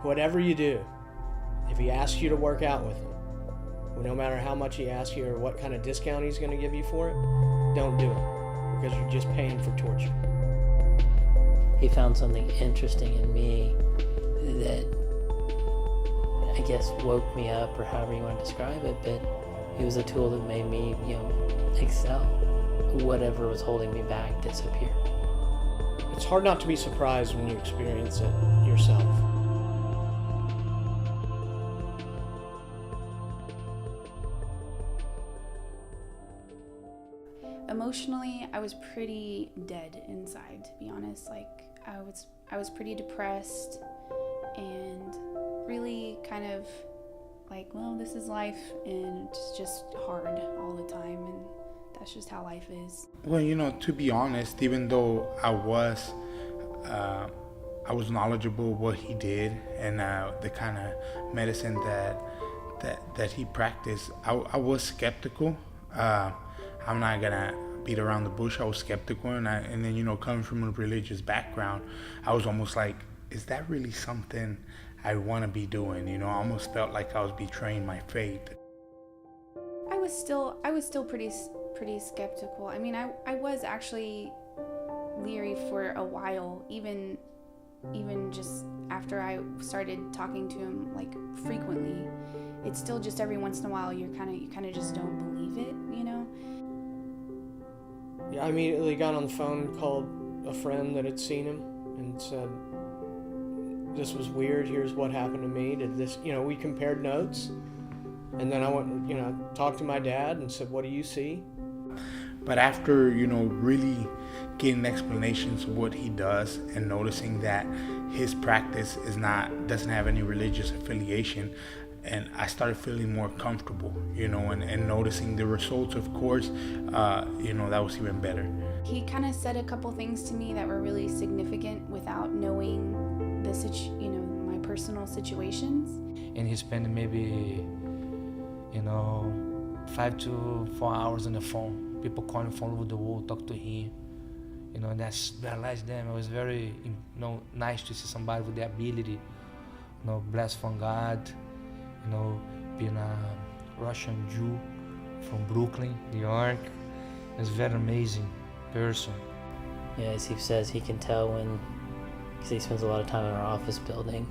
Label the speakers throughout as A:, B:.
A: whatever you do, if he asks you to work out with him, no matter how much he asks you or what kind of discount he's going to give you for it, don't do it, because you're just paying for torture.
B: He found something interesting in me that I guess woke me up, or however you want to describe it, but it was a tool that made me, excel. Whatever was holding me back disappeared.
A: It's hard not to be surprised when you experience it yourself.
C: Emotionally, I was pretty dead inside, to be honest. I was pretty depressed and really kind of like, well, this is life, and it's just hard all the time, and that's just how life is.
D: Well, to be honest, even though I was knowledgeable of what he did and the kind of medicine that he practiced, I was skeptical. I'm not gonna beat around the bush. I was skeptical, and then coming from a religious background, I was almost like, is that really something I want to be doing? I almost felt like I was betraying my faith.
C: I was still pretty skeptical. I mean, I was actually leery for a while, even just after I started talking to him like frequently. It's still just every once in a while you kind of just don't believe it,
A: Yeah, I immediately got on the phone, called a friend that had seen him, and said, this was weird, here's what happened to me. Did this, we compared notes, and then I went, talked to my dad and said, what do you see?
D: But after, really getting explanations of what he does and noticing that his practice doesn't have any religious affiliation, and I started feeling more comfortable, and noticing the results, of course, that was even better.
C: He kind of said a couple things to me that were really significant without knowing my personal situations.
E: And he spent maybe, 5 to 4 hours on the phone. People calling from all over the world, talk to him. And I realized them. It was very, nice to see somebody with the ability, blessed from God, being a Russian Jew from Brooklyn, New York. It's a very amazing person.
B: Yeah, as he says, he can tell because he spends a lot of time in our office building,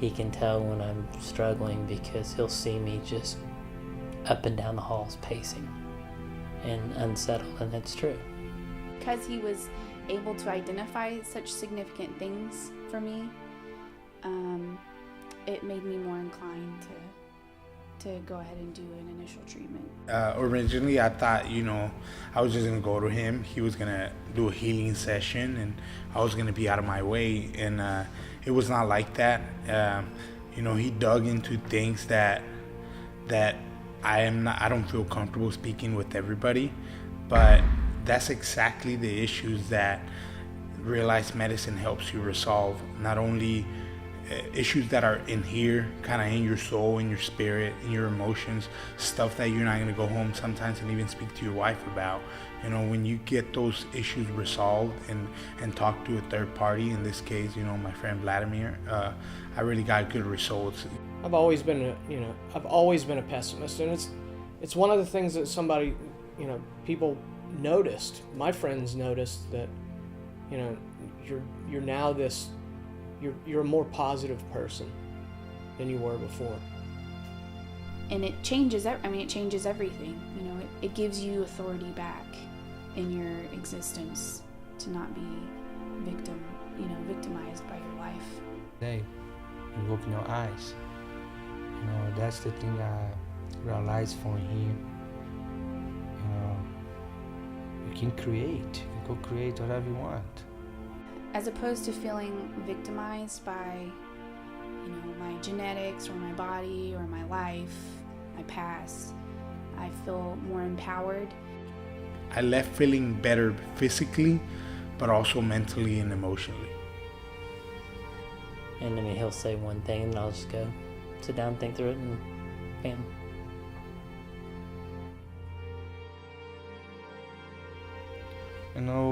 B: he can tell when I'm struggling because he'll see me just up and down the halls pacing and unsettled, and it's true.
C: Because he was able to identify such significant things for me, it made me more inclined to go ahead and do an initial treatment.
D: Originally, I thought, I was just going to go to him. He was going to do a healing session, and I was going to be out of my way. And it was not like that. He dug into things that I don't feel comfortable speaking with everybody. But that's exactly the issues that realized medicine helps you resolve. Not only issues that are in here, kind of in your soul, in your spirit, in your emotions, stuff that you're not going to go home sometimes and even speak to your wife about. When you get those issues resolved and talk to a third party, in this case, my friend Vladimir, I really got good results.
A: I've always been a pessimist, and it's one of the things that people noticed. My friends noticed that, you're now this. You're a more positive person than you were before.
C: And it changes everything. It gives you authority back in your existence to not be victimized by your life.
E: Hey, you open your eyes. That's the thing I realized from him. You can create. You can go create whatever you want.
C: As opposed to feeling victimized by, my genetics or my body or my life, my past, I feel more empowered.
D: I left feeling better physically, but also mentally and emotionally.
B: And he'll say one thing, and I'll just go sit down, think through it, and bam.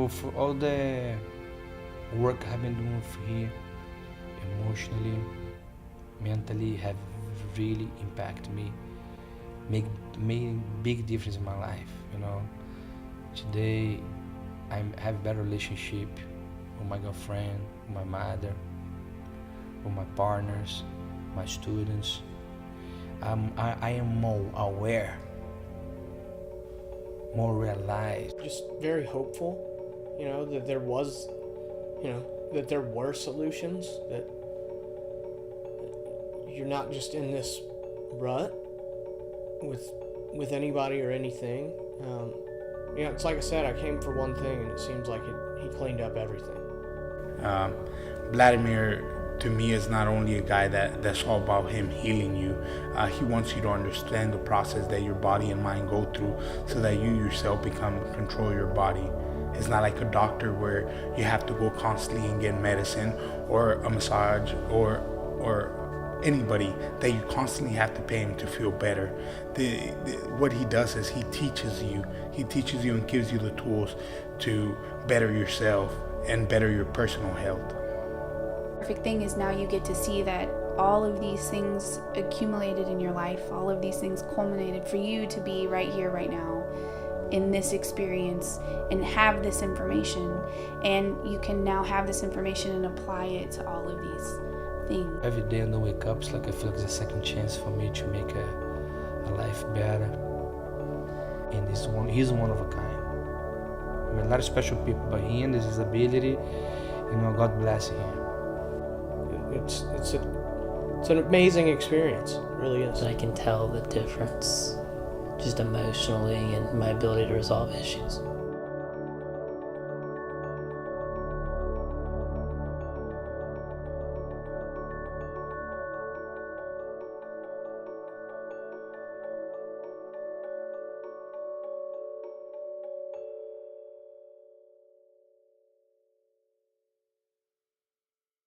E: For all the work I've been doing for him, emotionally, mentally have really impacted me, made big difference in my life. Today I have a better relationship with my girlfriend, with my mother, with my partners, my students. I am more aware, more realized.
A: Just very hopeful, that there was, that there were solutions, that you're not just in this rut with anybody or anything. It's like I said, I came for one thing, and it seems like he cleaned up everything.
D: Vladimir, to me, is not only a guy that's all about him healing you. He wants you to understand the process that your body and mind go through so that you yourself control your body. It's not like a doctor where you have to go constantly and get medicine or a massage or anybody that you constantly have to pay him to feel better. What he does is he teaches you and gives you the tools to better yourself and better your personal health.
C: The perfect thing is now you get to see that all of these things accumulated in your life, all of these things culminated for you to be right here, right now, in this experience and have this information. And you can now have this information and apply it to all of these things.
E: Every day when I wake up, it's like I feel like it's a second chance for me to make a life better. And he's one of a kind. A lot of special people, but him, this is ability, God bless him.
A: It's an amazing experience. It really is.
B: I can tell the difference just emotionally and my ability to resolve issues.